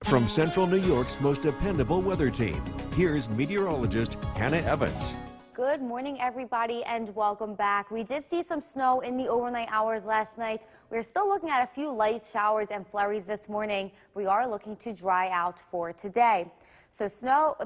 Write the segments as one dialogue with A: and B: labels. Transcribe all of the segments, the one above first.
A: From Central New York's most dependable weather team, here's meteorologist Hannah Evans.
B: Good morning, everybody, and welcome back. We did see some snow in the overnight hours last night. We're still looking at a few light showers and flurries this morning. We are looking to dry out for today. So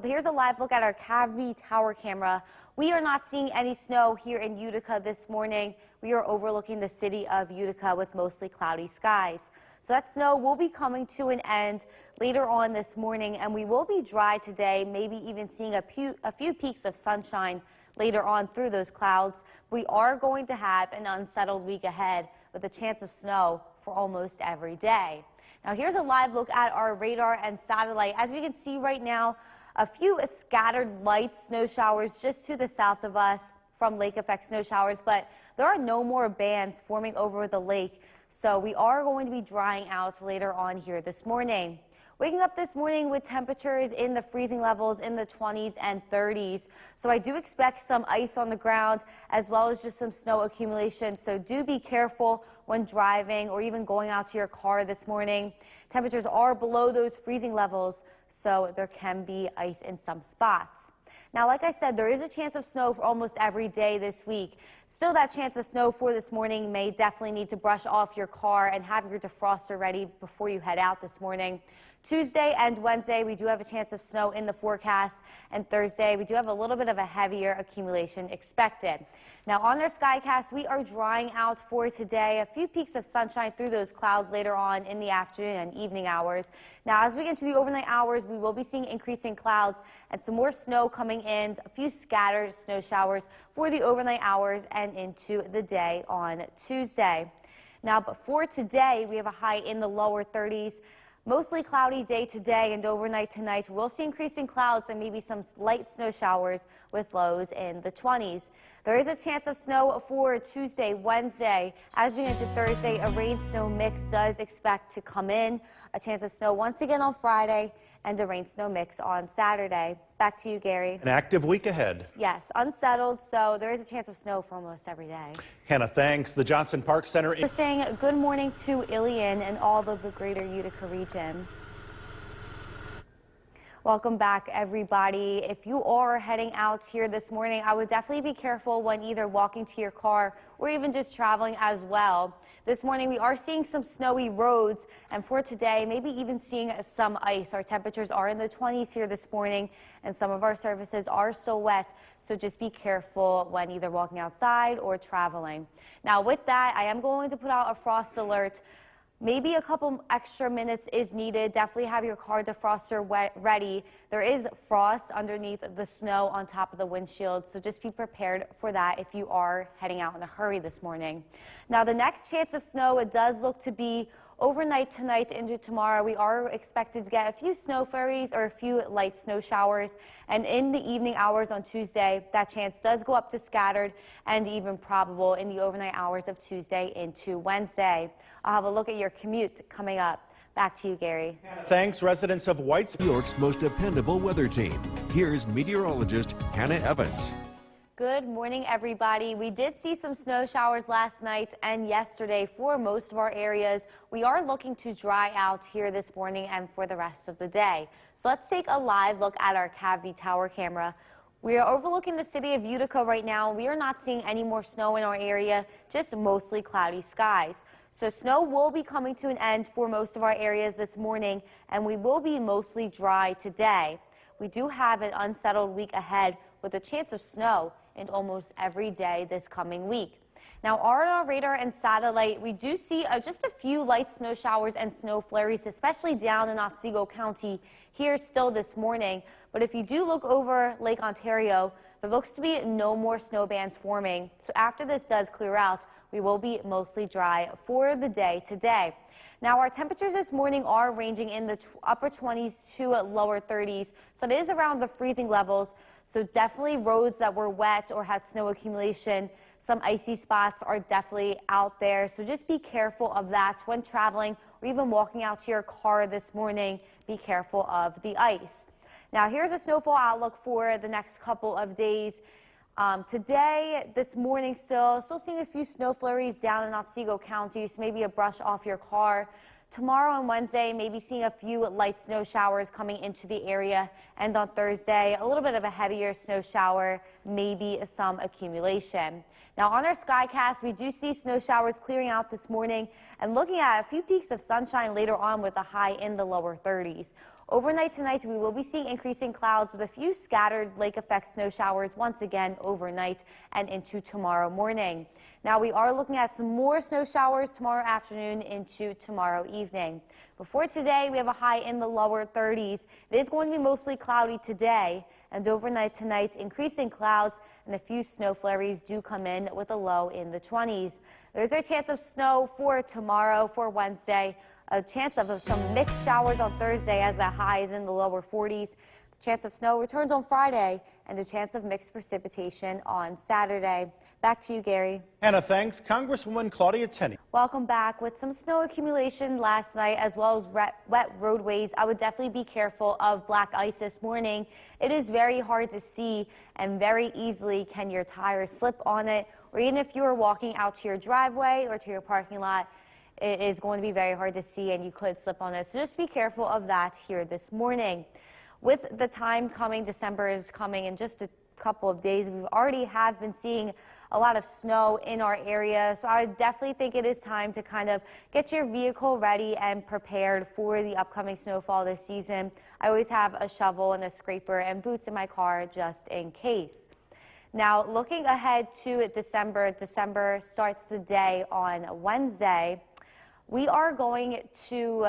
B: here's a live look at our Cavy Tower camera. We are not seeing any snow here in Utica this morning. We are overlooking the city of Utica with mostly cloudy skies. So that snow will be coming to an end later on this morning, and we will be dry today, maybe even seeing a few peaks of sunshine later on through those clouds. We are going to have an unsettled week ahead with a chance of snow for almost every day. Now here's a live look at our radar and satellite. As we can see right now, a few scattered light snow showers just to the south of us from lake effect snow showers, but there are no more bands forming over the lake, so we are going to be drying out later on here this morning. Waking up this morning with temperatures in the freezing levels in the 20s and 30s. So I do expect some ice on the ground as well as just some snow accumulation. So do be careful when driving or even going out to your car this morning. Temperatures are below those freezing levels, so there can be ice in some spots. Now, like I said, there is a chance of snow for almost every day this week. Still, that chance of snow for this morning. You may definitely need to brush off your car and have your defroster ready before you head out this morning. Tuesday and Wednesday, we do have a chance of snow in the forecast, and Thursday, we do have a little bit of a heavier accumulation expected. Now, on our Skycast, we are drying out for today. A few peaks of sunshine through those clouds later on in the afternoon and evening hours. Now, as we get into the overnight hours, we will be seeing increasing clouds and some more snow coming in, a few scattered snow showers for the overnight hours and into the day on Tuesday. Now, but for today, we have a high in the lower 30s. Mostly cloudy day today and overnight tonight. We'll see increasing clouds and maybe some light snow showers with lows in the 20s. There is a chance of snow for Tuesday, Wednesday. As we get into Thursday, a rain-snow mix does expect to come in. A chance of snow once again on Friday and a rain-snow mix on Saturday. Back to you, Gary.
C: An active week ahead.
B: Yes, unsettled, so there is a chance of snow for almost every day.
C: Hannah, thanks. The Johnson Park Center.
B: We're saying good morning to Ilion and all of the greater Utica region. Welcome back, everybody. If you are heading out here this morning, I would definitely be careful when either walking to your car or even just traveling as well. This morning, we are seeing some snowy roads, and for today, maybe even seeing some ice. Our temperatures are in the 20s here this morning, and some of our surfaces are still wet, so just be careful when either walking outside or traveling. Now, with that, I am going to put out a frost alert. Maybe a couple extra minutes is needed. Definitely have your car defroster ready. There is frost underneath the snow on top of the windshield, so just be prepared for that if you are heading out in a hurry this morning. Now, the next chance of snow, it does look to be overnight tonight into tomorrow. We are expected to get a few snow flurries or a few light snow showers. And in the evening hours on Tuesday, that chance does go up to scattered and even probable in the overnight hours of Tuesday into Wednesday. I'll have a look at your commute coming up. Back to you, Gary.
C: Thanks, residents of Whites.
A: New York's most dependable weather team. Here's meteorologist Hannah Evans.
B: Good morning, everybody. We did see some snow showers last night and yesterday for most of our areas. We are looking to dry out here this morning and for the rest of the day. So let's take a live look at our Cavy Tower camera. We are overlooking the city of Utica right now. We are not seeing any more snow in our area, just mostly cloudy skies. So snow will be coming to an end for most of our areas this morning, and we will be mostly dry today. We do have an unsettled week ahead with a chance of snow in almost every day this coming week. Now, on our radar and satellite, we do see just a few light snow showers and snow flurries, especially down in Otsego County here still this morning. But if you do look over Lake Ontario, there looks to be no more snow bands forming. So after this does clear out, we will be mostly dry for the day today. Now, our temperatures this morning are ranging in the upper 20s to lower 30s, so it is around the freezing levels. So definitely roads that were wet or had snow accumulation, some icy spots are definitely out there. So just be careful of that when traveling or even walking out to your car this morning. Be careful of the ice. Now, here's a snowfall outlook for the next couple of days. Today, this morning, still seeing a few snow flurries down in Otsego County, so maybe a brush off your car. Tomorrow and Wednesday, maybe seeing a few light snow showers coming into the area. And on Thursday, a little bit of a heavier snow shower, maybe some accumulation. Now on our Skycast, we do see snow showers clearing out this morning and looking at a few peaks of sunshine later on with a high in the lower 30s. Overnight tonight, we will be seeing increasing clouds with a few scattered lake effect snow showers once again overnight and into tomorrow morning. Now we are looking at some more snow showers tomorrow afternoon into tomorrow evening. Before today, we have a high in the lower 30s. It is going to be mostly cloudy today, and overnight tonight, increasing clouds and a few snow flurries do come in with a low in the 20s. There's a chance of snow for tomorrow, for Wednesday. A chance of some mixed showers on Thursday as the high is in the lower 40s. The chance of snow returns on Friday and a chance of mixed precipitation on Saturday. Back to you, Gary.
C: Hannah, thanks. Congresswoman Claudia Tenney.
B: Welcome back. With some snow accumulation last night as well as wet roadways, I would definitely be careful of black ice this morning. It is very hard to see and very easily can your tires slip on it, or even if you are walking out to your driveway or to your parking lot, it is going to be very hard to see and you could slip on it. So just be careful of that here this morning. With the time coming, December is coming in just a couple of days. We already have been seeing a lot of snow in our area. So I definitely think it is time to kind of get your vehicle ready and prepared for the upcoming snowfall this season. I always have a shovel and a scraper and boots in my car just in case. Now, looking ahead to December starts the day on Wednesday. We are going to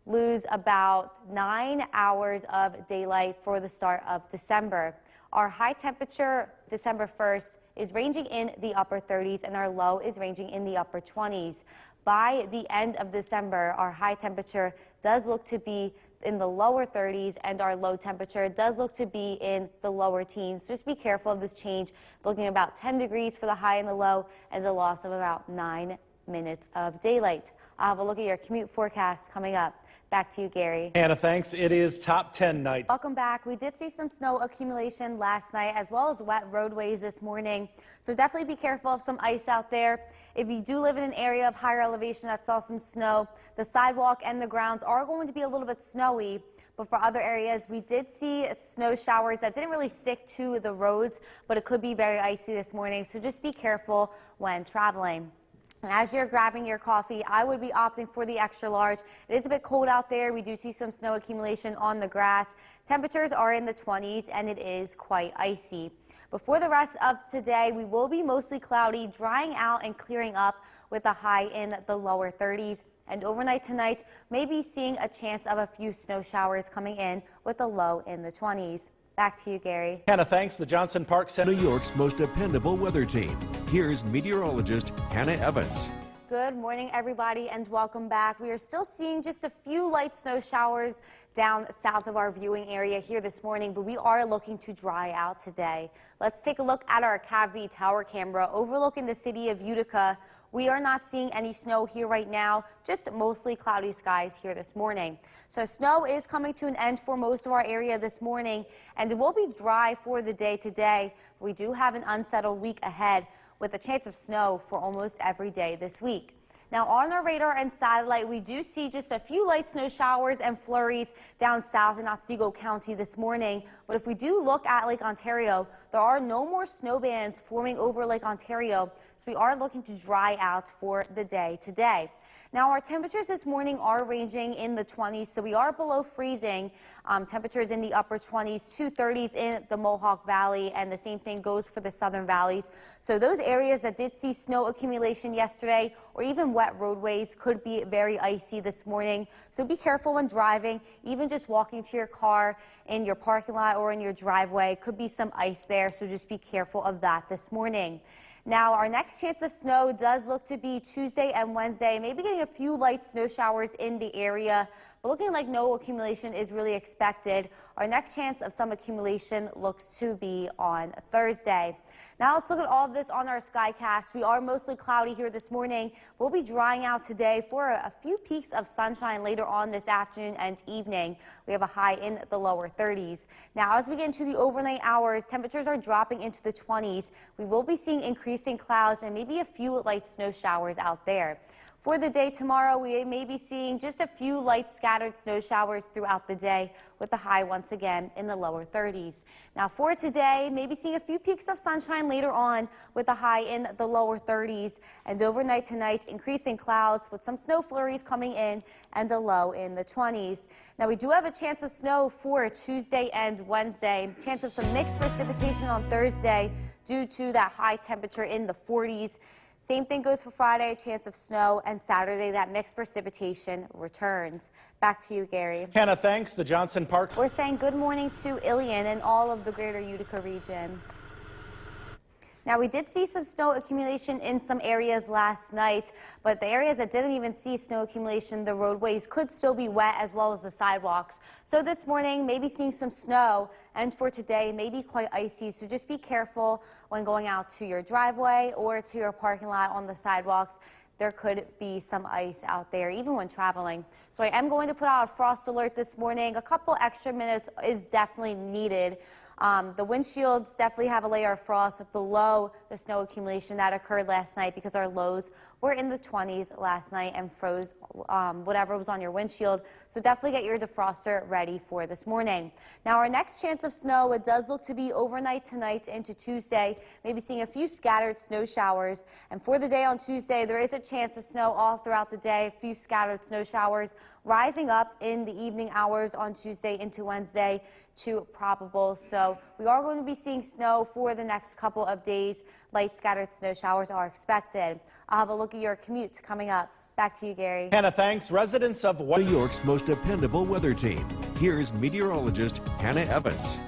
B: lose about 9 hours of daylight for the start of December. Our high temperature December 1st is ranging in the upper 30s and our low is ranging in the upper 20s. By the end of December, our high temperature does look to be in the lower 30s and our low temperature does look to be in the lower teens. Just be careful of this change, looking at about 10 degrees for the high and the low and a loss of about 9 minutes of daylight. I'll have a look at your commute forecast coming up. Back to you, Gary.
C: Hannah, thanks. It is top 10 night.
B: Welcome back. We did see some snow accumulation last night as well as wet roadways this morning. So definitely be careful of some ice out there. If you do live in an area of higher elevation that saw some snow, the sidewalk and the grounds are going to be a little bit snowy. But for other areas, we did see snow showers that didn't really stick to the roads, but it could be very icy this morning. So just be careful when traveling. And as you're grabbing your coffee, I would be opting for the extra large. It is a bit cold out there. We do see some snow accumulation on the grass. Temperatures are in the 20s and it is quite icy. But for the rest of today, we will be mostly cloudy, drying out and clearing up with a high in the lower 30s. And overnight tonight, maybe seeing a chance of a few snow showers coming in with a low in the 20s. Back to you, Gary.
C: Hannah, thanks. The Johnson Park Center.
A: New York's most dependable weather team. Here's meteorologist Hannah Evans.
B: Good morning, everybody, and welcome back. We are still seeing just a few light snow showers down south of our viewing area here this morning, but we are looking to dry out today. Let's take a look at our CAV tower camera overlooking the city of Utica. We are not seeing any snow here right now, just mostly cloudy skies here this morning. So snow is coming to an end for most of our area this morning, and it will be dry for the day today. We do have an unsettled week ahead, with a chance of snow for almost every day this week. Now on our radar and satellite, we do see just a few light snow showers and flurries down south in Otsego County this morning. But if we do look at Lake Ontario, there are no more snow bands forming over Lake Ontario. So we are looking to dry out for the day today. Now our temperatures this morning are ranging in the 20s, so we are below freezing. Temperatures in the upper 20s to 30s in the Mohawk Valley, and the same thing goes for the southern valleys. So those areas that did see snow accumulation yesterday or even wet roadways could be very icy this morning. So be careful when driving, even just walking to your car in your parking lot or in your driveway. Could be some ice there, so just be careful of that this morning. Now, our next chance of snow does look to be Tuesday and Wednesday, maybe getting a few light snow showers in the area, but looking like no accumulation is really expected. Our next chance of some accumulation looks to be on Thursday. Now, let's look at all of this on our Skycast. We are mostly cloudy here this morning. We'll be drying out today for a few peaks of sunshine later on this afternoon and evening. We have a high in the lower 30s. Now, as we get into the overnight hours, temperatures are dropping into the 20s. We will be seeing increasing clouds and maybe a few light snow showers out there. For the day tomorrow, we may be seeing just a few light scattered snow showers throughout the day, with the high once again in the lower 30s. Now for today, maybe seeing a few peaks of sunshine later on with the high in the lower 30s. And overnight tonight, increasing clouds with some snow flurries coming in and a low in the 20s. Now we do have a chance of snow for Tuesday and Wednesday. Chance of some mixed precipitation on Thursday due to that high temperature in the 40s. Same thing goes for Friday, a chance of snow, and Saturday that mixed precipitation returns. Back to you, Gary.
C: Hannah, thanks. The Johnson Park.
B: We're saying good morning to Ilion and all of the greater Utica region. Now, we did see some snow accumulation in some areas last night, but the areas that didn't even see snow accumulation, the roadways could still be wet as well as the sidewalks. So this morning, maybe seeing some snow, and for today, maybe quite icy. So just be careful when going out to your driveway or to your parking lot on the sidewalks. There could be some ice out there, even when traveling. So I am going to put out a frost alert this morning. A couple extra minutes is definitely needed. The windshields definitely have a layer of frost below the snow accumulation that occurred last night because our lows were in the 20s last night and froze whatever was on your windshield. So definitely get your defroster ready for this morning. Now our next chance of snow, it does look to be overnight tonight into Tuesday, maybe seeing a few scattered snow showers. And for the day on Tuesday, there is a chance of snow all throughout the day, a few scattered snow showers rising up in the evening hours on Tuesday into Wednesday to probable. So we are going to be seeing snow for the next couple of days. Light scattered snow showers are expected. I'll have a look at your commute coming up. Back to you, Gary.
C: Hannah, thanks. Residents of
A: New York's most dependable weather team. Here's meteorologist Hannah Evans.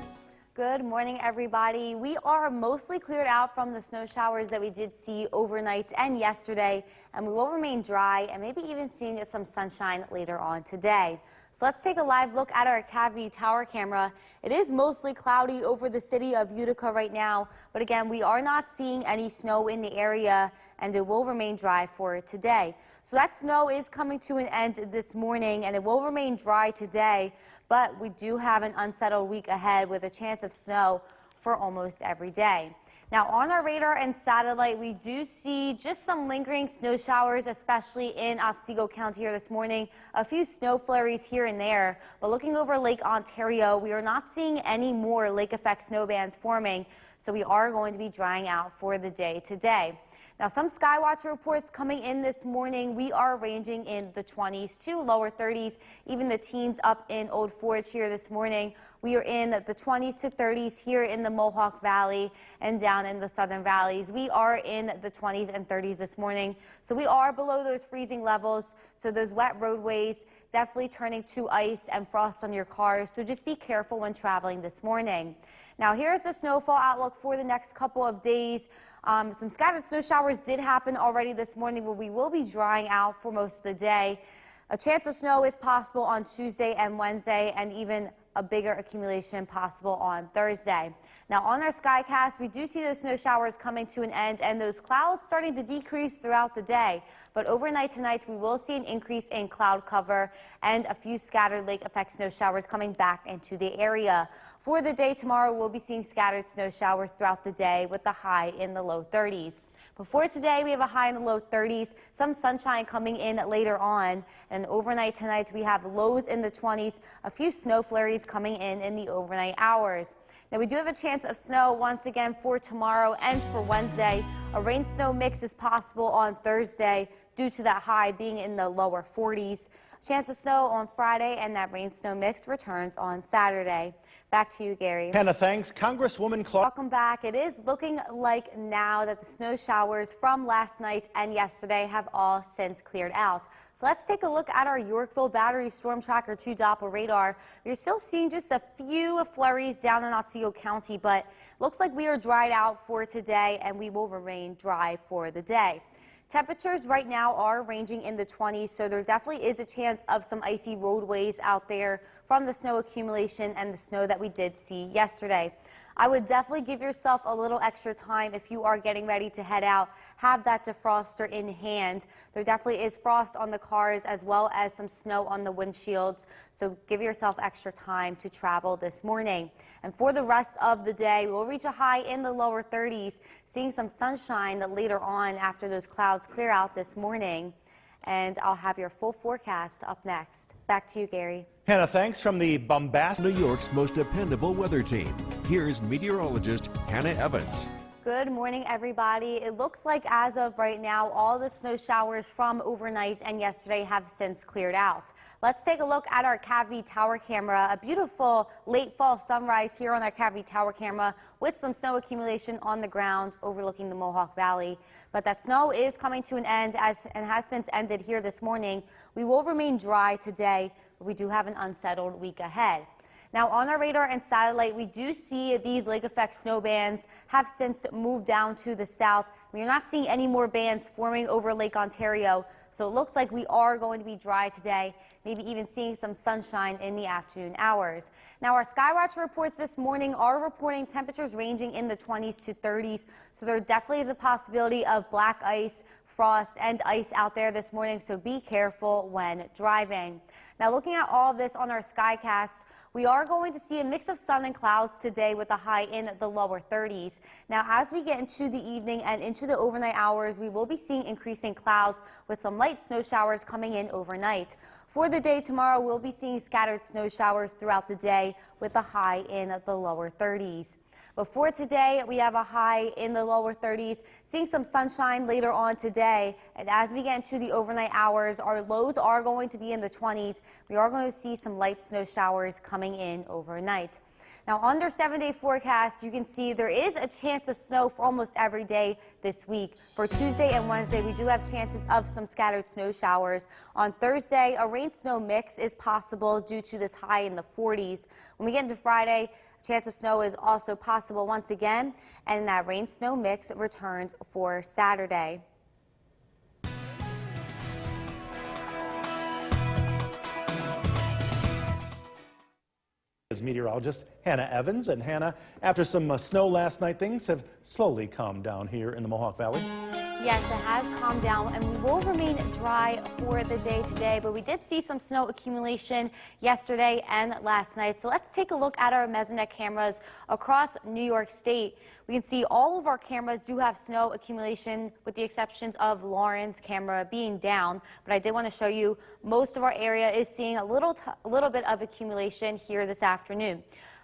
B: Good morning, everybody. We are mostly cleared out from the snow showers that we did see overnight and yesterday, and we will remain dry and maybe even seeing some sunshine later on today. So let's take a live look at our Cavity Tower camera. It is mostly cloudy over the city of Utica right now, but again, we are not seeing any snow in the area, and it will remain dry for today. So that snow is coming to an end this morning, and it will remain dry today, but we do have an unsettled week ahead with a chance of snow for almost every day. Now on our radar and satellite, we do see just some lingering snow showers, especially in Otsego County here this morning. A few snow flurries here and there, but looking over Lake Ontario, we are not seeing any more lake effect snow bands forming, so we are going to be drying out for the day today. Now, some Skywatch reports coming in this morning. We are ranging in the 20s to lower 30s, even the teens up in Old Forge here this morning. We are in the 20s to 30s here in the Mohawk Valley and down in the southern valleys. We are in the 20s and 30s this morning, so we are below those freezing levels. So those wet roadways definitely turning to ice and frost on your cars, so just be careful when traveling this morning. Now here's the snowfall outlook for the next couple of days. Some scattered snow showers did happen already this morning, but we will be drying out for most of the day. A chance of snow is possible on Tuesday and Wednesday, and even a bigger accumulation possible on Thursday. Now on our skycast, we do see those snow showers coming to an end and those clouds starting to decrease throughout the day. But overnight tonight, we will see an increase in cloud cover and a few scattered lake effect snow showers coming back into the area. For the day tomorrow, we'll be seeing scattered snow showers throughout the day with the high in the low 30s. Before today, we have a high in the low 30s, some sunshine coming in later on, and overnight tonight we have lows in the 20s, a few snow flurries coming in the overnight hours. Now we do have a chance of snow once again for tomorrow and for Wednesday. A rain-snow mix is possible on Thursday due to that high being in the lower 40s. Chance of snow on Friday, and that rain-snow mix returns on Saturday. Back to you, Gary.
C: Hannah, thanks. Congresswoman Claudia.
B: Welcome back. It is looking like now that the snow showers from last night and yesterday have all since cleared out. So let's take a look at our Yorkville Battery Storm Tracker 2 Doppler radar. We're still seeing just a few flurries down in Otsego County, but looks like we are dried out for today, and we will remain dry for the day. Temperatures right now are ranging in the 20s, so there definitely is a chance of some icy roadways out there from the snow accumulation and the snow that we did see yesterday. I would definitely give yourself a little extra time if you are getting ready to head out. Have that defroster in hand. There definitely is frost on the cars as well as some snow on the windshields, so give yourself extra time to travel this morning. And for the rest of the day, we'll reach a high in the lower 30s, seeing some sunshine later on after those clouds clear out this morning. And I'll have your full forecast up next. Back to you, Gary.
C: Hannah, thanks from the bombastic
A: New York's most dependable weather team. Here's meteorologist Hannah Evans.
B: Good morning, everybody. It looks like as of right now, all the snow showers from overnight and yesterday have since cleared out. Let's take a look at our Cavity Tower camera. A beautiful late fall sunrise here on our Cavity Tower camera with some snow accumulation on the ground overlooking the Mohawk Valley. But that snow is coming to an end and has since ended here this morning. We will remain dry today, but we do have an unsettled week ahead. Now, on our radar and satellite, we do see these lake effect snow bands have since moved down to the south. We are not seeing any more bands forming over Lake Ontario, so it looks like we are going to be dry today, maybe even seeing some sunshine in the afternoon hours. Now, our Skywatch reports this morning are reporting temperatures ranging in the 20s to 30s, so there definitely is a possibility of black ice, frost and ice out there this morning, so be careful when driving. Now, looking at all of this on our Skycast, we are going to see a mix of sun and clouds today with a high in the lower 30s. Now, as we get into the evening and into the overnight hours, we will be seeing increasing clouds with some light snow showers coming in overnight. For the day tomorrow, we'll be seeing scattered snow showers throughout the day with a high in the lower 30s. But for today, we have a high in the lower 30s, seeing some sunshine later on today. And as we get into the overnight hours, our lows are going to be in the 20s. We are going to see some light snow showers coming in overnight. Now, under 7-day forecast, you can see there is a chance of snow for almost every day this week. For Tuesday and Wednesday, we do have chances of some scattered snow showers. On Thursday, a rain-snow mix is possible due to this high in the 40s. When we get into Friday, a chance of snow is also possible once again, and that rain-snow mix returns for Saturday.
C: is meteorologist Hannah Evans. And Hannah, after some snow last night, things have slowly calmed down here in the Mohawk Valley.
B: Yes, it has calmed down, and we will remain dry for the day today, but we did see some snow accumulation yesterday and last night. So let's take a look at our Mesonet cameras across New York State. We can see all of our cameras do have snow accumulation, with the exceptions of Lauren's camera being down. But I did want to show you most of our area is seeing a little bit of accumulation here this afternoon.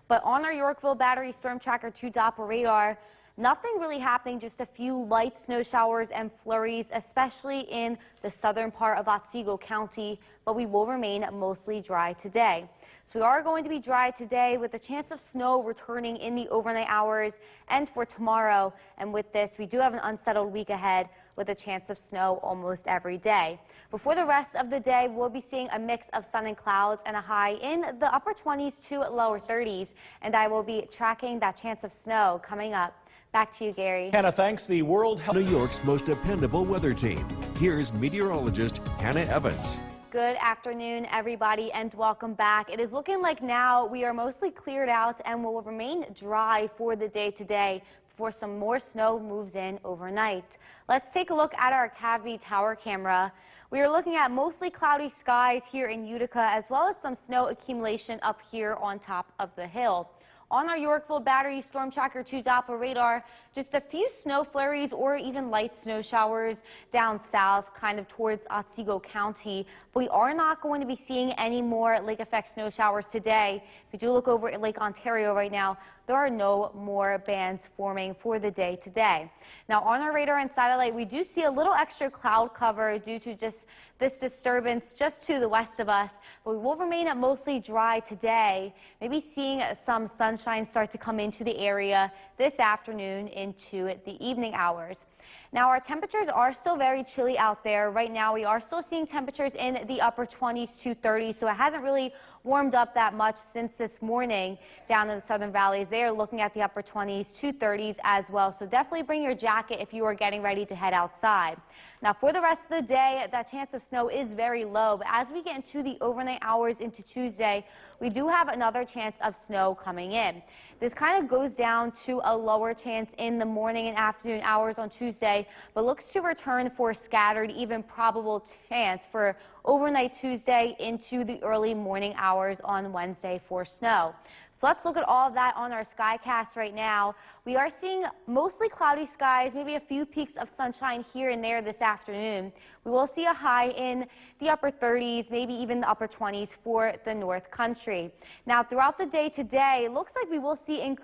B: But on our Yorkville Battery Storm Tracker 2 Doppler radar, nothing really happening, just a few light snow showers and flurries, especially in the southern part of Otsego County, but we will remain mostly dry today. So we are going to be dry today with a chance of snow returning in the overnight hours and for tomorrow. And with this, we do have an unsettled week ahead with a chance of snow almost every day. Before the rest of the day, we'll be seeing a mix of sun and clouds and a high in the upper 20s to lower 30s. And I will be tracking that chance of snow coming up. Back to you, Gary.
C: Hannah, thanks. The World Health
A: New York's most dependable weather team. Here's meteorologist Hannah Evans.
B: Good afternoon, everybody, and welcome back. It is looking like now we are mostly cleared out and will remain dry for the day today before some more snow moves in overnight. Let's take a look at our Cavity Tower camera. We are looking at mostly cloudy skies here in Utica, as well as some snow accumulation up here on top of the hill. On our Yorkville Battery Storm Tracker 2 Doppler radar, just a few snow flurries or even light snow showers down south, kind of towards Otsego County. But we are not going to be seeing any more lake effect snow showers today. If you do look over at Lake Ontario right now, there are no more bands forming for the day today. Now, on our radar and satellite, we do see a little extra cloud cover due to just this disturbance just to the west of us, but we will remain at mostly dry today, maybe seeing some sunshine start to come into the area this afternoon into the evening hours. Now, our temperatures are still very chilly out there. Right now, we are still seeing temperatures in the upper 20s to 30s, so it hasn't really warmed up that much since this morning down in the southern valleys. They are looking at the upper 20s to 30s as well, so definitely bring your jacket if you are getting ready to head outside. Now, for the rest of the day, that chance of snow is very low, but as we get into the overnight hours into Tuesday, we do have another chance of snow coming in. This kind of goes down to a lower chance in the morning and afternoon hours on Tuesday, but looks to return for scattered, even probable chance for overnight Tuesday into the early morning hours on Wednesday for snow. So let's look at all of that on our skycast right now. We are seeing mostly cloudy skies, maybe a few peaks of sunshine here and there this afternoon. We will see a high in the upper 30s, maybe even the upper 20s for the North Country. Now, throughout the day today, it looks like we will see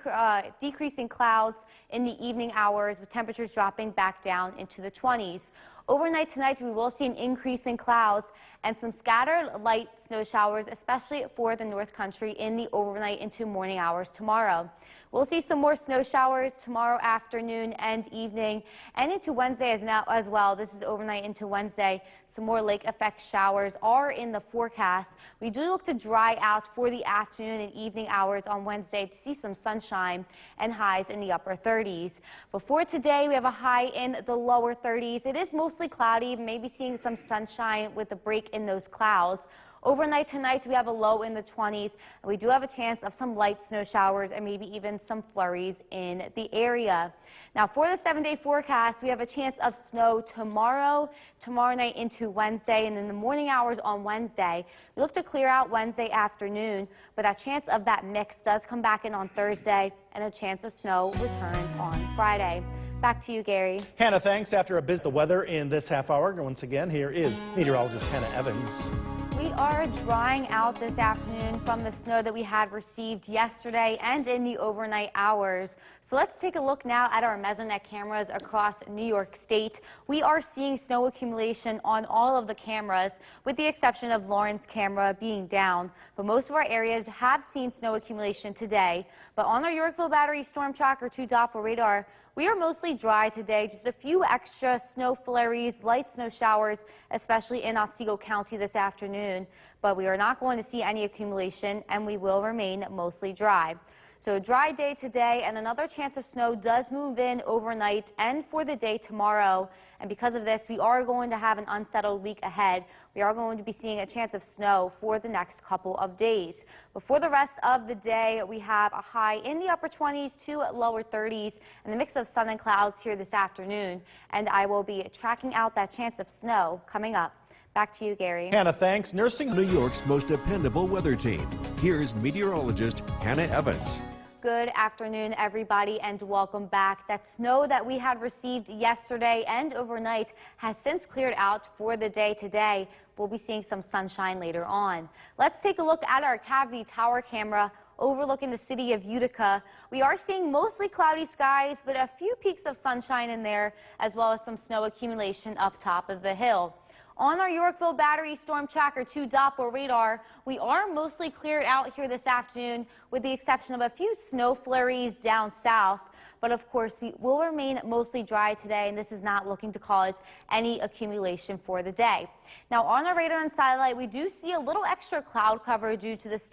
B: decreasing clouds in the evening hours, with temperatures dropping back down into the 20s. Overnight tonight, we will see an increase in clouds and some scattered light snow showers, especially for the North Country in the overnight into morning hours tomorrow. We'll see some more snow showers tomorrow afternoon and evening and into Wednesday as well. This is overnight into Wednesday. Some more lake effect showers are in the forecast. We do look to dry out for the afternoon and evening hours on Wednesday to see some sunshine and highs in the upper 30s. Before today, we have a high in the lower 30s. It is mostly cloudy, maybe seeing some sunshine with a break in those clouds. Overnight tonight, we have a low in the 20s, and we do have a chance of some light snow showers and maybe even some flurries in the area. Now, for the 7-day forecast, we have a chance of snow tomorrow night into Wednesday, and in the morning hours on Wednesday. We look to clear out Wednesday afternoon, but that chance of that mix does come back in on Thursday, and a chance of snow returns on Friday. Back to you, Gary.
C: Hannah, thanks. After a bit the weather in this half hour, once again, here is meteorologist Hannah Evans.
B: We are drying out this afternoon from the snow that we had received yesterday and in the overnight hours. So let's take a look now at our Mesonet cameras across New York State. We are seeing snow accumulation on all of the cameras, with the exception of Lawrence camera being down. But most of our areas have seen snow accumulation today. But on our Yorkville Battery Storm Tracker 2 Doppler radar, we are mostly dry today, just a few extra snow flurries, light snow showers, especially in Otsego County this afternoon. But we are not going to see any accumulation, and we will remain mostly dry. So a dry day today, and another chance of snow does move in overnight and for the day tomorrow. And because of this, we are going to have an unsettled week ahead. We are going to be seeing a chance of snow for the next couple of days. But for the rest of the day, we have a high in the upper 20s to lower 30s and a mix of sun and clouds here this afternoon. And I will be tracking out that chance of snow coming up. Back to you, Gary.
C: Hannah, thanks. Nursing
A: New York's most dependable weather team. Here's meteorologist Hannah Evans.
B: Good afternoon, everybody, and welcome back. That snow that we had received yesterday and overnight has since cleared out for the day today. We'll be seeing some sunshine later on. Let's take a look at our Cavity Tower camera overlooking the city of Utica. We are seeing mostly cloudy skies, but a few peaks of sunshine in there, as well as some snow accumulation up top of the hill. On our Yorkville Battery Storm Tracker 2 Doppler radar, we are mostly cleared out here this afternoon, with the exception of a few snow flurries down south. But of course, we will remain mostly dry today, and this is not looking to cause any accumulation for the day. Now, on our radar and satellite, we do see a little extra cloud cover due to this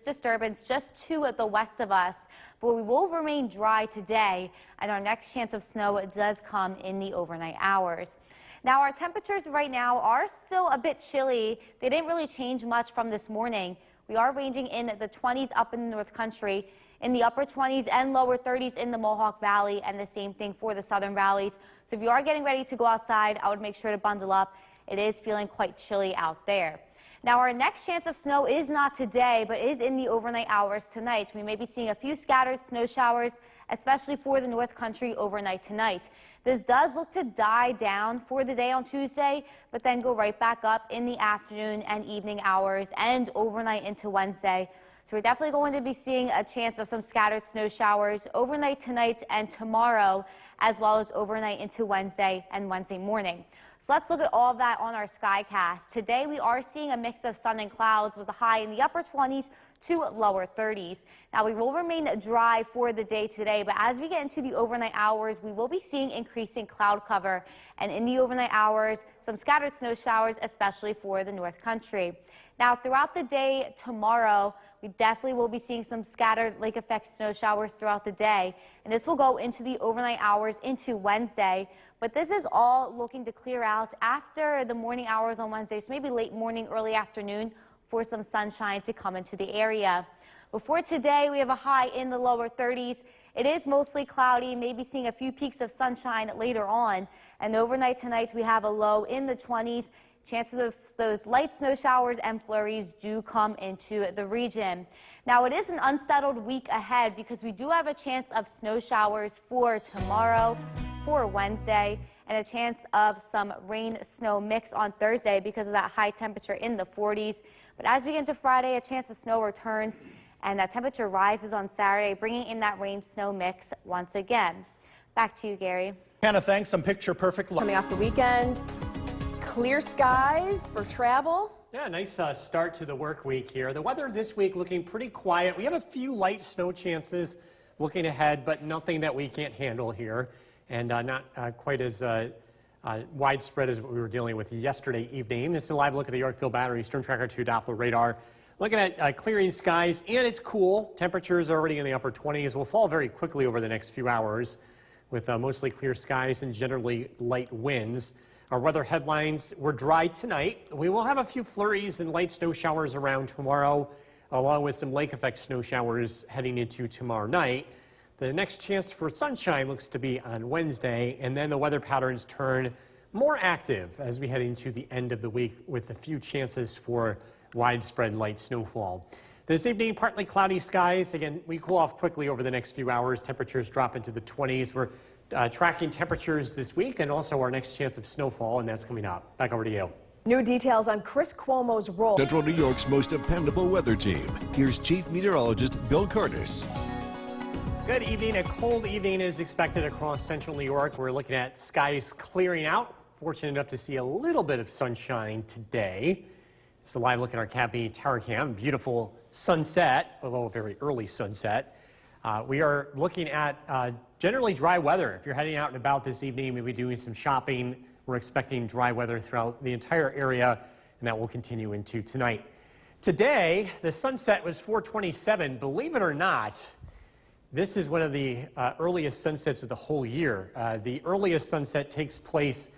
B: disturbance just to the west of us, but we will remain dry today, and our next chance of snow does come in the overnight hours. Now, our temperatures right now are still a bit chilly. They didn't really change much from this morning. We are ranging in the 20s up in the North Country, in the upper 20s and lower 30s in the Mohawk Valley, and the same thing for the southern valleys. So if you are getting ready to go outside, I would make sure to bundle up. It is feeling quite chilly out there. Now, our next chance of snow is not today, but is in the overnight hours tonight. We may be seeing a few scattered snow showers, especially for the North Country overnight tonight. This does look to die down for the day on Tuesday, but then go right back up in the afternoon and evening hours and overnight into Wednesday. So we're definitely going to be seeing a chance of some scattered snow showers overnight tonight and tomorrow, as well as overnight into Wednesday and Wednesday morning. So let's look at all of that on our skycast. Today we are seeing a mix of sun and clouds with a high in the upper 20s to lower 30s. Now, we will remain dry for the day today, but as we get into the overnight hours, we will be seeing increasing cloud cover. And in the overnight hours, some scattered snow showers, especially for the North Country. Now, throughout the day tomorrow, we definitely will be seeing some scattered lake effect snow showers throughout the day. And this will go into the overnight hours into Wednesday. But this is all looking to clear out after the morning hours on Wednesday, so maybe late morning, early afternoon, for some sunshine to come into the area. Before today, we have a high in the lower 30s. It is mostly cloudy, maybe seeing a few peaks of sunshine later on. And overnight tonight, we have a low in the 20s, chances of those light snow showers and flurries do come into the region. Now, it is an unsettled week ahead because we do have a chance of snow showers for tomorrow, for Wednesday, and a chance of some rain-snow mix on Thursday because of that high temperature in the 40s. But as we get into Friday, a chance of snow returns, and that temperature rises on Saturday, bringing in that rain-snow mix once again. Back to you, Gary.
C: Hannah, thanks. Some picture-perfect.
D: Coming off the weekend, clear skies for travel.
E: Yeah, nice start to the work week here. The weather this week looking pretty quiet. We have a few light snow chances looking ahead, but nothing that we can't handle here, and not quite as widespread as what we were dealing with yesterday evening. This is a live look at the Yorkville Battery Storm Tracker 2 Doppler radar. Looking at clearing skies, and it's cool. Temperatures are already in the upper 20s. Will fall very quickly over the next few hours with mostly clear skies and generally light winds. Our weather headlines: we're dry tonight. We will have a few flurries and light snow showers around tomorrow, along with some lake effect snow showers heading into tomorrow night. The next chance for sunshine looks to be on Wednesday, and then the weather patterns turn more active as we head into the end of the week with a few chances for widespread light snowfall. This evening, partly cloudy skies. Again, we cool off quickly over the next few hours. Temperatures drop into the 20s. We're tracking temperatures this week and also our next chance of snowfall, and that's coming up. Back over to you.
D: New details on Chris Cuomo's role.
A: Central New York's most dependable weather team. Here's Chief Meteorologist Bill Curtis.
E: Good evening. A cold evening is expected across central New York. We're looking at skies clearing out. Fortunate enough to see a little bit of sunshine today. It's a live look at our Cappy Tower Cam. Beautiful sunset, although a very early sunset. We are looking at generally dry weather. If you're heading out and about this evening, maybe doing some shopping, we're expecting dry weather throughout the entire area, and that will continue into tonight. Today, the sunset was 4:27. Believe it or not, this is one of the earliest sunsets of the whole year. The earliest sunset takes place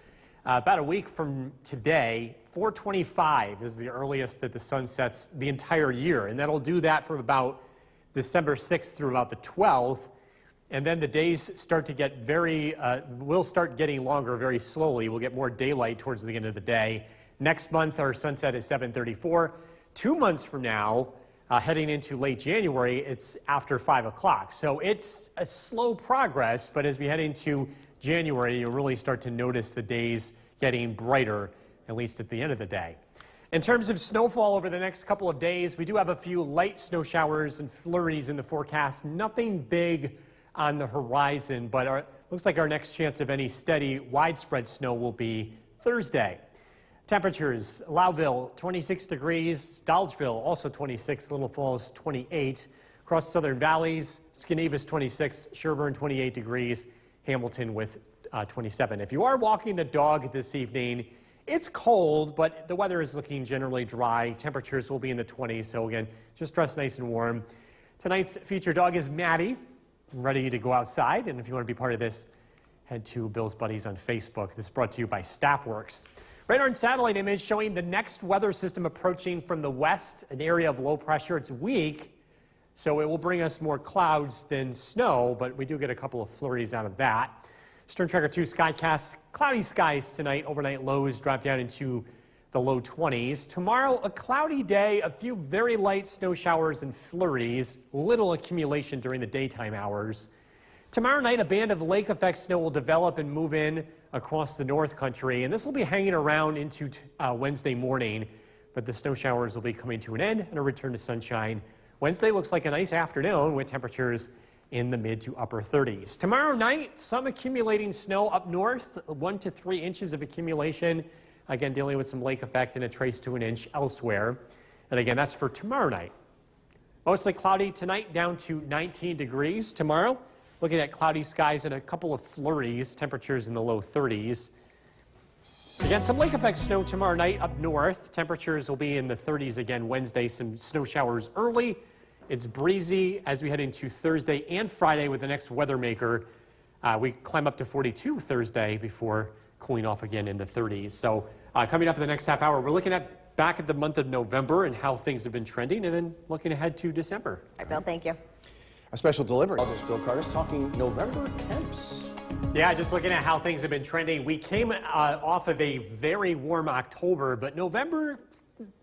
E: about a week from today. 4:25 is the earliest that the sun sets the entire year, and that'll do that from about December 6th through about the 12th, and then the days start to get will start getting longer very slowly. We'll get more daylight towards the end of the day. Next month, our sunset is 7:34. 2 months from now, heading into late January, it's after 5 o'clock. So it's a slow progress, but as we head into January, you'll really start to notice the days getting brighter, at least at the end of the day. In terms of snowfall over the next couple of days, we do have a few light snow showers and flurries in the forecast. Nothing big on the horizon, but looks like our next chance of any steady, widespread snow will be Thursday. Temperatures: Loudville 26 degrees, Dolgeville also 26, Little Falls 28. Across southern valleys, Skenevis 26, Sherburne 28 degrees, Hamilton with 27. If you are walking the dog this evening, it's cold, but the weather is looking generally dry. Temperatures will be in the 20s, so again, just dress nice and warm. Tonight's featured dog is Maddie, ready to go outside, and if you want to be part of this, head to Bill's Buddies on Facebook. This is brought to you by Staffworks. Radar and satellite image showing the next weather system approaching from the west, an area of low pressure. It's weak, so it will bring us more clouds than snow, but we do get a couple of flurries out of that. Storm Tracker 2 Skycast: cloudy skies tonight. Overnight lows drop down into the low 20s. Tomorrow, a cloudy day, a few very light snow showers and flurries, little accumulation during the daytime hours. Tomorrow night, a band of lake effect snow will develop and move in across the North Country, and this will be hanging around into Wednesday morning, but the snow showers will be coming to an end and a return to sunshine. Wednesday looks like a nice afternoon with temperatures in the mid to upper 30s. Tomorrow night, some accumulating snow up north, 1 to 3 inches of accumulation. Again, dealing with some lake effect and a trace to an inch elsewhere. And again, that's for tomorrow night. Mostly cloudy tonight, down to 19 degrees. Tomorrow, looking at cloudy skies and a couple of flurries, temperatures in the low 30s. Again, some lake effect snow tomorrow night up north. Temperatures will be in the 30s again Wednesday. Some snow showers early. It's breezy as we head into Thursday and Friday with the next weather maker. We climb up to 42 Thursday before cooling off again in the 30s. So coming up in the next half hour, we're looking back at the month of November and how things have been trending, and then looking ahead to December.
D: All right, Bill, thank you.
F: A special delivery. Bill Curtis talking November temps.
E: Yeah, just looking at how things have been trending. We came off of a very warm October, but November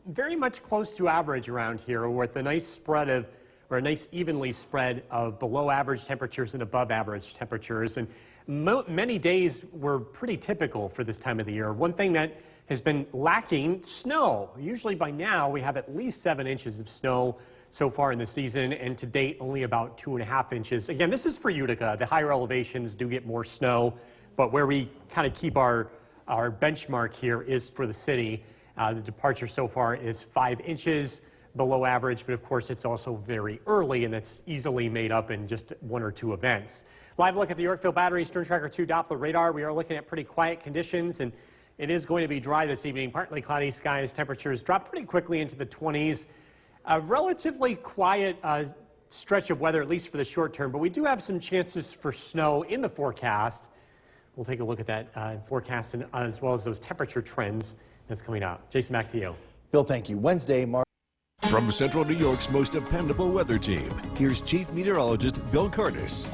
E: very much close to average around here with a nice spread of, or a nice evenly spread of below average temperatures and above average temperatures. And many days were pretty typical for this time of the year. One thing that has been lacking, snow. Usually by now we have at least 7 inches of snow so far in the season, and to date only about 2.5 inches. Again, this is for Utica. The higher elevations do get more snow, but where we kind of keep our benchmark here is for the city. The departure so far is 5 inches below average, but of course it's also very early, and it's easily made up in just 1 or 2 events. Live look at the Yorkville Battery Storm Tracker 2 Doppler radar. We are looking at pretty quiet conditions, and it is going to be dry this evening. Partly cloudy skies. Temperatures drop pretty quickly into the 20s. A relatively quiet stretch of weather, at least for the short term, but we do have some chances for snow in the forecast. We'll take a look at that forecast and, as well as those temperature trends that's coming up. Jason, back to you.
F: Bill, thank you. Wednesday, March.
A: From Central New York's most dependable weather team, here's Chief Meteorologist Bill Curtis.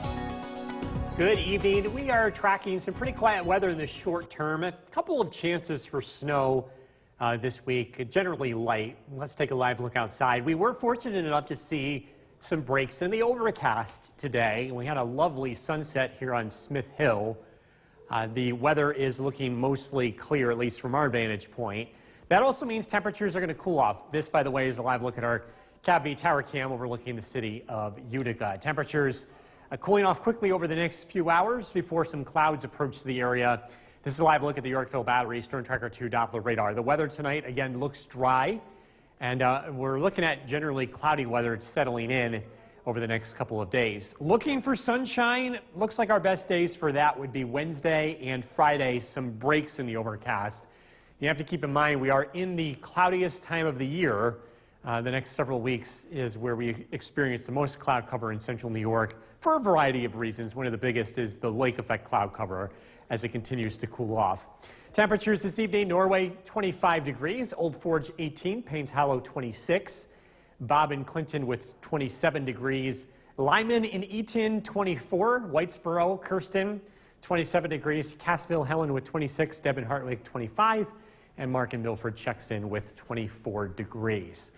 E: Good evening. We are tracking some pretty quiet weather in the short term. A couple of chances for snow this week, generally light. Let's take a live look outside. We were fortunate enough to see some breaks in the overcast today. We had a lovely sunset here on Smith Hill. The weather is looking mostly clear, at least from our vantage point. That also means temperatures are going to cool off. This, by the way, is a live look at our CAV tower cam overlooking the city of Utica. Temperatures cooling off quickly over the next few hours before some clouds approach the area. This is a live look at the Yorkville Battery Storm Tracker 2 Doppler radar. The weather tonight, again, looks dry, and we're looking at generally cloudy weather settling in over the next couple of days. Looking for sunshine, looks like our best days for that would be Wednesday and Friday, some breaks in the overcast. You have to keep in mind we are in the cloudiest time of the year. The next several weeks is where we experience the most cloud cover in central New York for a variety of reasons. One of the biggest is the lake effect cloud cover as it continues to cool off. Temperatures this evening, Norway 25 degrees, Old Forge 18, Paynes Hollow 26, Bob and Clinton with 27 degrees, Lyman in Eaton 24, Whitesboro, Kirsten 27 degrees, Cassville, Helen with 26, Deb and Heartlake 25, and Mark and Milford checks in with 24 degrees.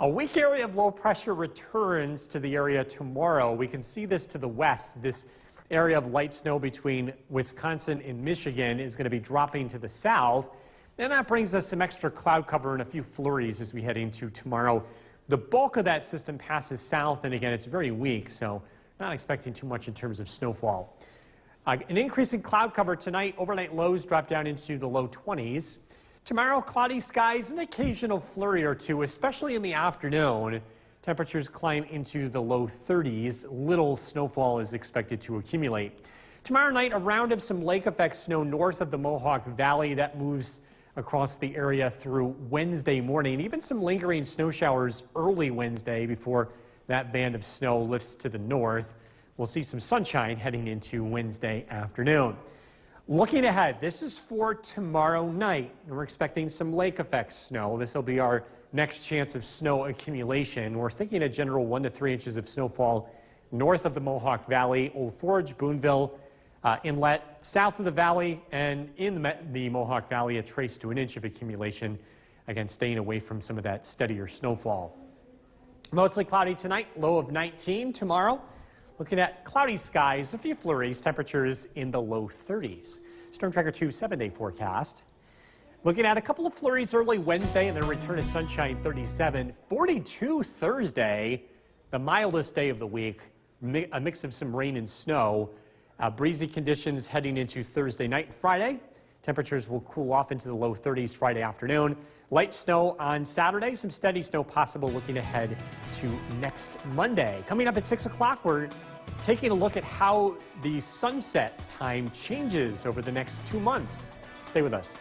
E: A weak area of low pressure returns to the area tomorrow. We can see this to the west. This area of light snow between Wisconsin and Michigan is going to be dropping to the south. And that brings us some extra cloud cover and a few flurries as we head into tomorrow. The bulk of that system passes south, and again, it's very weak, so not expecting too much in terms of snowfall. An increase in cloud cover tonight. Overnight lows drop down into the low 20s. Tomorrow, cloudy skies, an occasional flurry or two, especially in the afternoon. Temperatures climb into the low 30s. Little snowfall is expected to accumulate. Tomorrow night, a round of some lake effect snow north of the Mohawk Valley that moves across the area through Wednesday morning. Even some lingering snow showers early Wednesday before that band of snow lifts to the north. We'll see some sunshine heading into Wednesday afternoon. Looking ahead, this is for tomorrow night. We're expecting some lake effect snow. This will be our next chance of snow accumulation. We're thinking a general 1 to 3 inches of snowfall north of the Mohawk Valley, Old Forge, Boonville, Inlet, south of the valley, and in the Mohawk Valley, a trace to an inch of accumulation. Again, staying away from some of that steadier snowfall. Mostly cloudy tonight, low of 19 tomorrow. Looking at cloudy skies, a few flurries, temperatures in the low 30s. Storm Tracker 2 7-day forecast. Looking at a couple of flurries early Wednesday and then a return to sunshine 37. 42 Thursday, the mildest day of the week. A mix of some rain and snow. Breezy conditions heading into Thursday night and Friday. Temperatures will cool off into the low 30s Friday afternoon. Light snow on Saturday, some steady snow possible looking ahead to next Monday. Coming up at 6 o'clock, we're taking a look at how the sunset time changes over the next 2 months. Stay with us.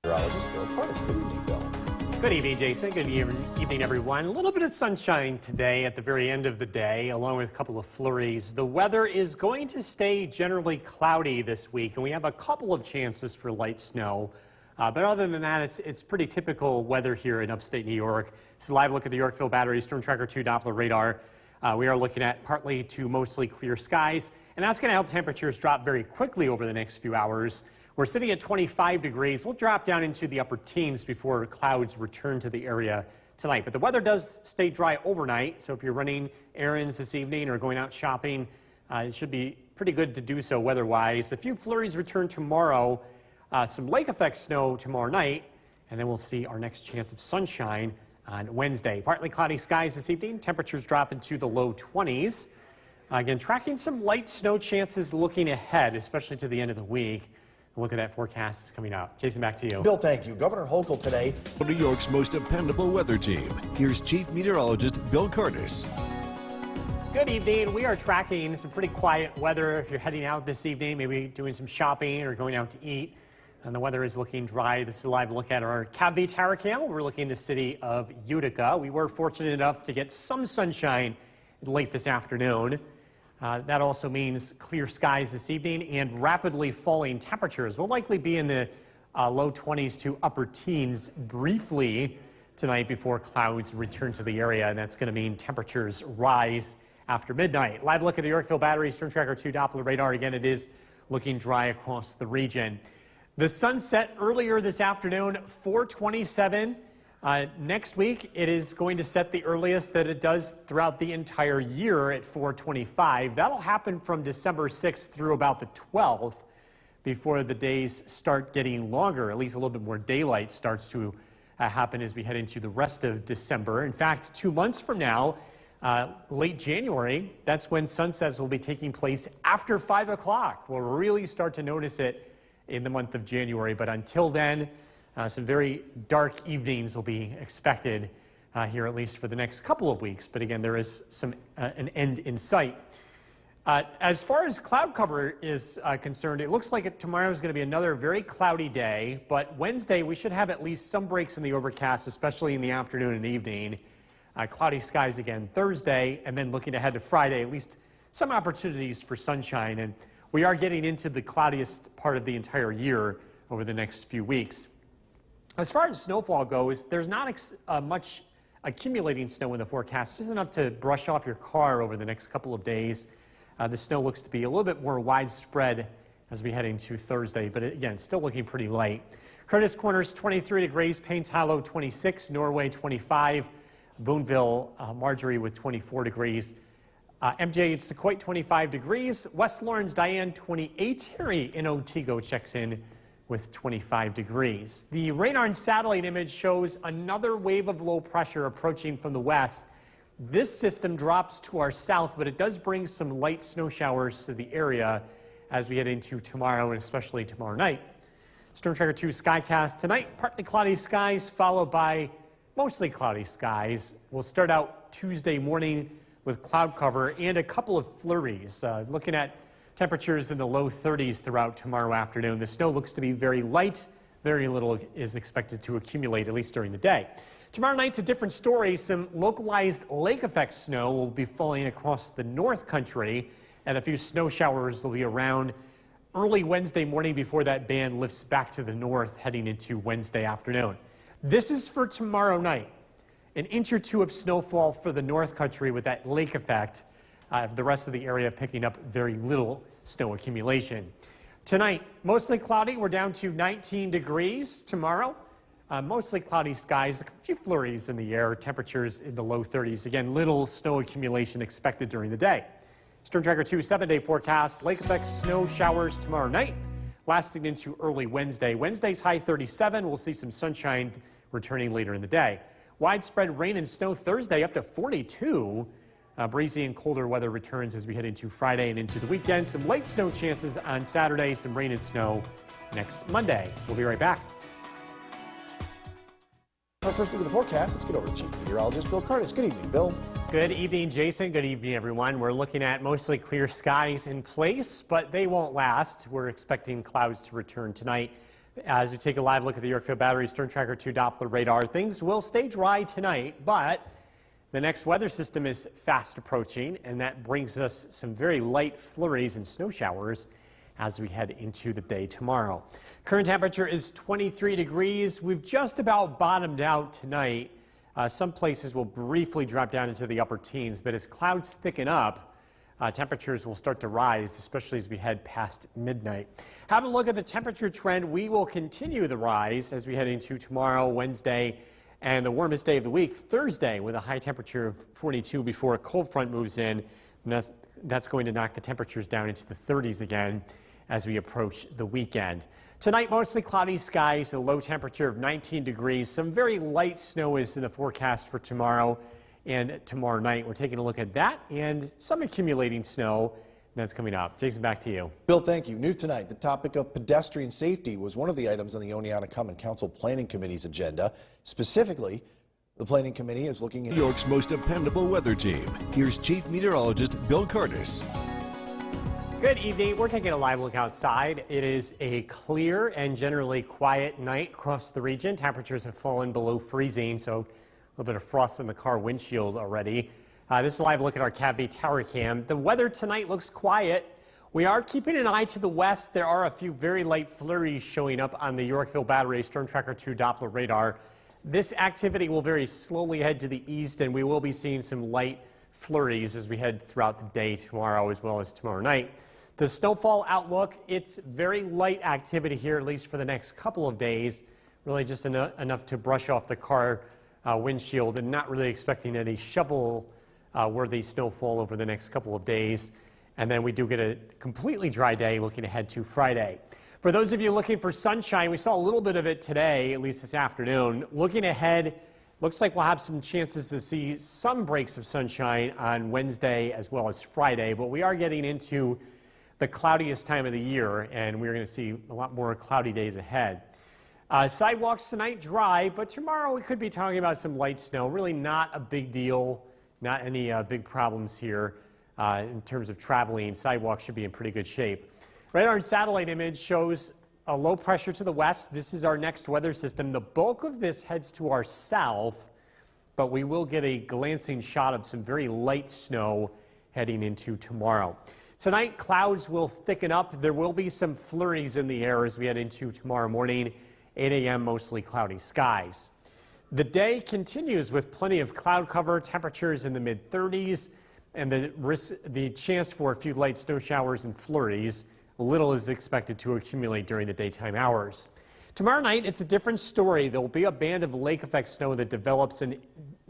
F: Meteorologist Bill Curtis. Good evening, Bill.
E: Good evening, Jason. Good evening, everyone. A little bit of sunshine today at the very end of the day, along with a couple of flurries. The weather is going to stay generally cloudy this week, and we have a couple of chances for light snow. But other than that, it's pretty typical weather here in upstate New York. It's a live look at the Yorkville Battery Storm Tracker 2 Doppler radar. We are looking at partly to mostly clear skies, and that's going to help temperatures drop very quickly over the next few hours. We're sitting at 25 degrees. We'll drop down into the upper teens before clouds return to the area tonight. But the weather does stay dry overnight, so if you're running errands this evening or going out shopping, it should be pretty good to do so weather-wise. A few flurries return tomorrow, some lake effect snow tomorrow night, and then we'll see our next chance of sunshine on Wednesday. Partly cloudy skies this evening. Temperatures drop into the low 20s. Again, tracking some light snow chances looking ahead, especially to the end of the week. A look at that forecast is coming up. Jason, back to you.
F: Bill, thank you. Governor Hochul today.
A: New York's most dependable weather team. Here's Chief Meteorologist Bill Curtis.
E: Good evening. We are tracking some pretty quiet weather if you're heading out this evening, maybe doing some shopping or going out to eat. And the weather is looking dry. This is a live look at our CAV tower cam overlooking the city of Utica. We were fortunate enough to get some sunshine late this afternoon. That also means clear skies this evening and rapidly falling temperatures. We'll likely be in the low 20s to upper teens briefly tonight before clouds return to the area, and that's going to mean temperatures rise after midnight. Live look at the Yorkville Battery Storm Tracker 2 Doppler radar. Again, it is looking dry across the region. The sun set earlier this afternoon, 4:27. Next week, it is going to set the earliest that it does throughout the entire year at 4:25. That'll happen from December 6th through about the 12th before the days start getting longer. At least a little bit more daylight starts to happen as we head into the rest of December. In fact, 2 months from now, late January, that's when sunsets will be taking place after 5 o'clock. We'll really start to notice it in the month of January, but until then, some very dark evenings will be expected here, at least for the next couple of weeks. But again, there is an end in sight. As far as cloud cover is concerned, it looks like tomorrow is going to be another very cloudy day. But Wednesday, we should have at least some breaks in the overcast, especially in the afternoon and evening. Cloudy skies again Thursday, and then looking ahead to Friday, at least some opportunities for sunshine. And we are getting into the cloudiest part of the entire year over the next few weeks. As far as snowfall goes, there's not much accumulating snow in the forecast, just enough to brush off your car over the next couple of days. The snow looks to be a little bit more widespread as we head into Thursday, but again, still looking pretty light. Curtis Corners, 23 degrees, Paynes Hollow, 26, Norway, 25, Boonville, Marjorie with 24 degrees. MJ Sequoia, 25 degrees, West Lawrence, Diane, 28, Harry in Otsego checks in with 25 degrees. The radar and satellite image shows another wave of low pressure approaching from the west. This system drops to our south, but it does bring some light snow showers to the area as we head into tomorrow and especially tomorrow night. Storm Tracker 2 Skycast tonight, partly cloudy skies followed by mostly cloudy skies. We'll start out Tuesday morning with cloud cover and a couple of flurries. Looking at temperatures in the low 30s throughout tomorrow afternoon. The snow looks to be very light. Very little is expected to accumulate, at least during the day. Tomorrow night's a different story. Some localized lake effect snow will be falling across the north country, and a few snow showers will be around early Wednesday morning before that band lifts back to the north heading into Wednesday afternoon. This is for tomorrow night. An inch or two of snowfall for the north country with that lake effect. The rest of the area picking up very little snow accumulation. Tonight, mostly cloudy. We're down to 19 degrees tomorrow. Mostly cloudy skies, a few flurries in the air, temperatures in the low 30s. Again, little snow accumulation expected during the day. Storm Tracker 2 7-day forecast. Lake effect snow showers tomorrow night, lasting into early Wednesday. Wednesday's high 37. We'll see some sunshine returning later in the day. Widespread rain and snow Thursday up to 42. Breezy and colder weather returns as we head into Friday and into the weekend. Some light snow chances on Saturday, some rain and snow next Monday. We'll be right back.
F: Our first look at the forecast, let's get over to Chief Meteorologist Bill Curtis. Good evening, Bill.
E: Good evening, Jason. Good evening, everyone. We're looking at mostly clear skies in place, but they won't last. We're expecting clouds to return tonight. As we take a live look at the Yorkville Battery Storm Tracker 2 Doppler radar, things will stay dry tonight, but the next weather system is fast approaching, and that brings us some very light flurries and snow showers as we head into the day tomorrow. Current temperature is 23 degrees. We've just about bottomed out tonight. Some places will briefly drop down into the upper teens, but as clouds thicken up, temperatures will start to rise, especially as we head past midnight. Have a look at the temperature trend. We will continue the rise as we head into tomorrow, Wednesday, and the warmest day of the week, Thursday, with a high temperature of 42 before a cold front moves in. And that's going to knock the temperatures down into the 30s again as we approach the weekend. Tonight, mostly cloudy skies, a low temperature of 19 degrees. Some very light snow is in the forecast for tomorrow and tomorrow night. We're taking a look at that and some accumulating snow that's coming up. Jason, back to you.
F: Bill, thank you. New tonight, the topic of pedestrian safety was one of the items on the Oneonta Common Council Planning Committee's agenda. Specifically, the Planning Committee is looking at
A: New York's most dependable weather team. Here's Chief Meteorologist Bill Curtis.
E: Good evening. We're taking a live look outside. It is a clear and generally quiet night across the region. Temperatures have fallen below freezing, so a little bit of frost in the car windshield already. This is a live look at our CAV tower cam. The weather tonight looks quiet. We are keeping an eye to the west. There are a few very light flurries showing up on the Yorkville Battery Storm Tracker 2 Doppler radar. This activity will very slowly head to the east, and we will be seeing some light flurries as we head throughout the day tomorrow as well as tomorrow night. The snowfall outlook, it's very light activity here, at least for the next couple of days. Really just enough to brush off the car windshield, and not really expecting any shovel-worthy snowfall over the next couple of days. And then we do get a completely dry day looking ahead to Friday. For those of you looking for sunshine, we saw a little bit of it today, at least this afternoon. Looking ahead, looks like we'll have some chances to see some breaks of sunshine on Wednesday as well as Friday, but we are getting into the cloudiest time of the year, and we're going to see a lot more cloudy days ahead. Sidewalks tonight dry, but tomorrow we could be talking about some light snow. Really not a big deal, not any big problems here in terms of traveling. Sidewalks should be in pretty good shape. Radar and satellite image shows a low pressure to the west. This is our next weather system. The bulk of this heads to our south, but we will get a glancing shot of some very light snow heading into tomorrow. Tonight, clouds will thicken up. There will be some flurries in the air as we head into tomorrow morning. 8 a.m., mostly cloudy skies. The day continues with plenty of cloud cover, temperatures in the mid-30s, and the chance for a few light snow showers and flurries. Little is expected to accumulate during the daytime hours. Tomorrow night, it's a different story. There will be a band of lake effect snow that develops and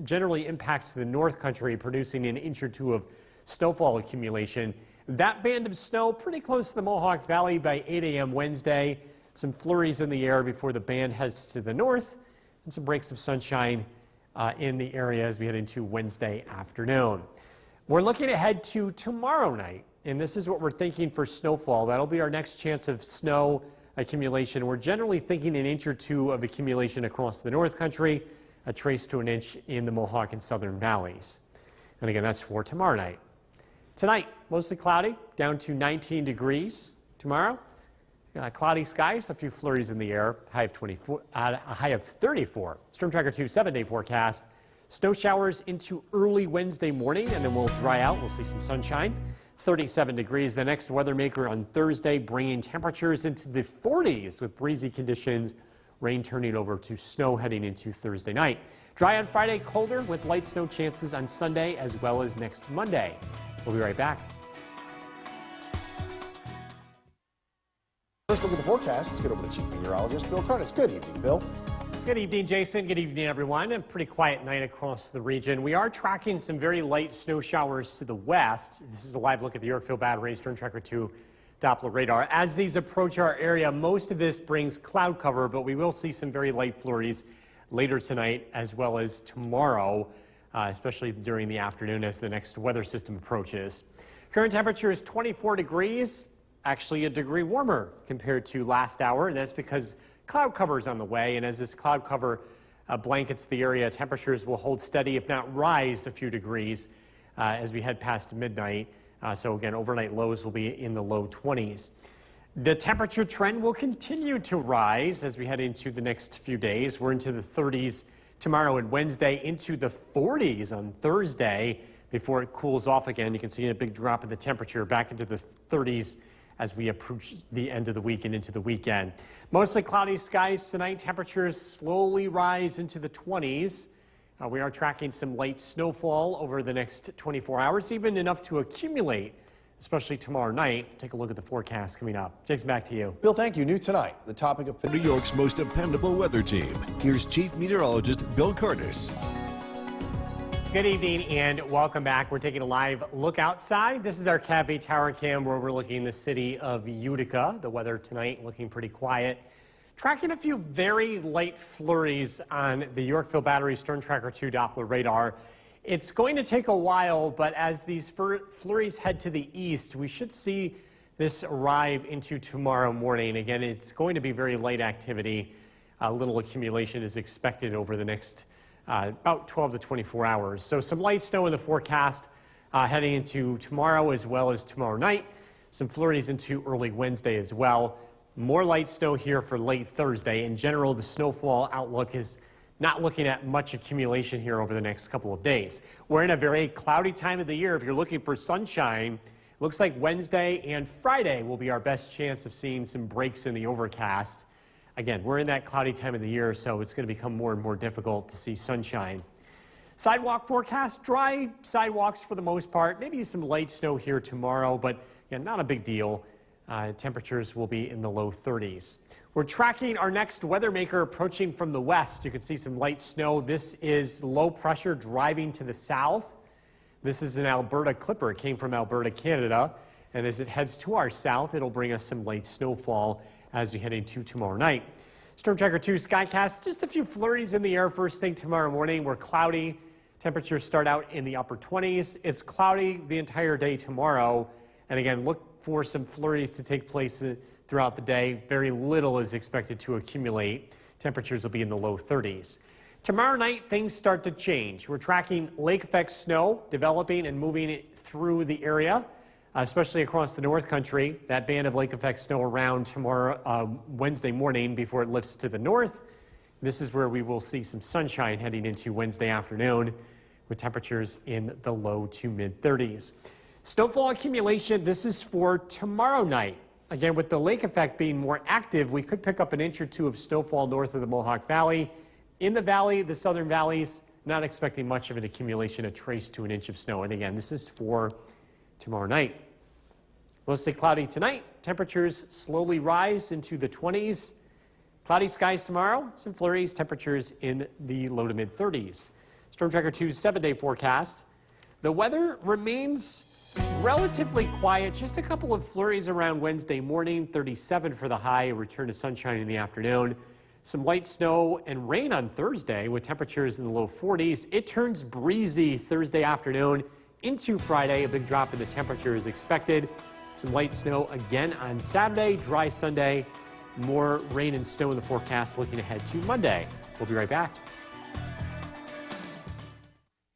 E: generally impacts the North Country, producing an inch or two of snowfall accumulation. That band of snow pretty close to the Mohawk Valley by 8 a.m. Wednesday. Some flurries in the air before the band heads to the north, and some breaks of sunshine in the area as we head into Wednesday afternoon. We're looking ahead to tomorrow night, and this is what we're thinking for snowfall. That'll be our next chance of snow accumulation. We're generally thinking an inch or two of accumulation across the North Country, a trace to an inch in the Mohawk and Southern valleys. And again, that's for tomorrow night. Tonight, mostly cloudy, down to 19 degrees. Tomorrow, cloudy skies, a few flurries in the air, a high of 34. Storm Tracker 2 7-day forecast. Snow showers into early Wednesday morning, and then we'll dry out. We'll see some sunshine. 37 degrees. The next weather maker on Thursday, bringing temperatures into the 40s with breezy conditions. Rain turning over to snow heading into Thursday night. Dry on Friday, colder with light snow chances on Sunday as well as next Monday. We'll be right back.
F: First look at the forecast. Let's get over to Chief Meteorologist Bill Curtis. Good evening, Bill.
E: Good evening, Jason. Good evening, everyone. A pretty quiet night across the region. We are tracking some very light snow showers to the west. This is a live look at the Yorkville Battery Storm Tracker 2 Doppler radar. As these approach our area, most of this brings cloud cover, but we will see some very light flurries later tonight as well as tomorrow, especially during the afternoon as the next weather system approaches. Current temperature is 24 degrees, actually a degree warmer compared to last hour, and that's because cloud cover is on the way, and as this cloud cover blankets the area, temperatures will hold steady, if not rise a few degrees as we head past midnight. So again, overnight lows will be in the low 20s. The temperature trend will continue to rise as we head into the next few days. We're into the 30s tomorrow and Wednesday, into the 40s on Thursday before it cools off again. You can see a big drop in the temperature back into the 30s as we approach the end of the week and into the weekend. Mostly cloudy skies tonight. Temperatures slowly rise into the 20s. We are tracking some light snowfall over the next 24 hours, even enough to accumulate, especially tomorrow night. Take a look at the forecast coming up. Jason, back to you.
F: Bill, thank you. New tonight, the topic of
A: New York's most dependable weather team. Here's Chief Meteorologist Bill Curtis.
E: Good evening and welcome back. We're taking a live look outside. This is our Cafe Tower Cam where we're looking the city of Utica. The weather tonight looking pretty quiet. Tracking a few very light flurries on the Yorkville Battery Storm Tracker 2 Doppler radar. It's going to take a while, but as these flurries head to the east, we should see this arrive into tomorrow morning. Again, it's going to be very light activity. A little accumulation is expected over the next about 12 to 24 hours. So some light snow in the forecast heading into tomorrow as well as tomorrow night. Some flurries into early Wednesday as well. More light snow here for late Thursday. In general, the snowfall outlook is not looking at much accumulation here over the next couple of days. We're in a very cloudy time of the year. If you're looking for sunshine, looks like Wednesday and Friday will be our best chance of seeing some breaks in the overcast. Again, we're in that cloudy time of the year, so it's going to become more and more difficult to see sunshine. Sidewalk forecast, dry sidewalks for the most part. Maybe some light snow here tomorrow, but again, not a big deal. Temperatures will be in the low 30s. We're tracking our next weather maker approaching from the west. You can see some light snow. This is low pressure driving to the south. This is an Alberta clipper. It came from Alberta, Canada. And as it heads to our south, it'll bring us some light snowfall as we head into tomorrow night. Storm Tracker 2 Skycast, just a few flurries in the air first thing tomorrow morning. We're cloudy. Temperatures start out in the upper 20s. It's cloudy the entire day tomorrow. And again, look for some flurries to take place throughout the day. Very little is expected to accumulate. Temperatures will be in the low 30s. Tomorrow night, things start to change. We're tracking lake effect snow developing and moving through the area, especially across the North Country. That band of lake effect snow around tomorrow, Wednesday morning before it lifts to the north. This is where we will see some sunshine heading into Wednesday afternoon with temperatures in the low to mid 30s. Snowfall accumulation, this is for tomorrow night. Again, with the lake effect being more active, we could pick up an inch or two of snowfall north of the Mohawk Valley. In the valley, the southern valleys, not expecting much of an accumulation, a trace to an inch of snow. And again, this is for tomorrow night. Mostly cloudy tonight. Temperatures slowly rise into the 20s. Cloudy skies tomorrow. Some flurries. Temperatures in the low to mid 30s. Storm Tracker 2's 7-day forecast. The weather remains relatively quiet. Just a couple of flurries around Wednesday morning. 37 for the high. A return to sunshine in the afternoon. Some light snow and rain on Thursday with temperatures in the low 40s. It turns breezy Thursday afternoon into Friday. A big drop in the temperature is expected. Some light snow again on Saturday. Dry Sunday. More rain and snow in the forecast looking ahead to Monday. We'll be right back.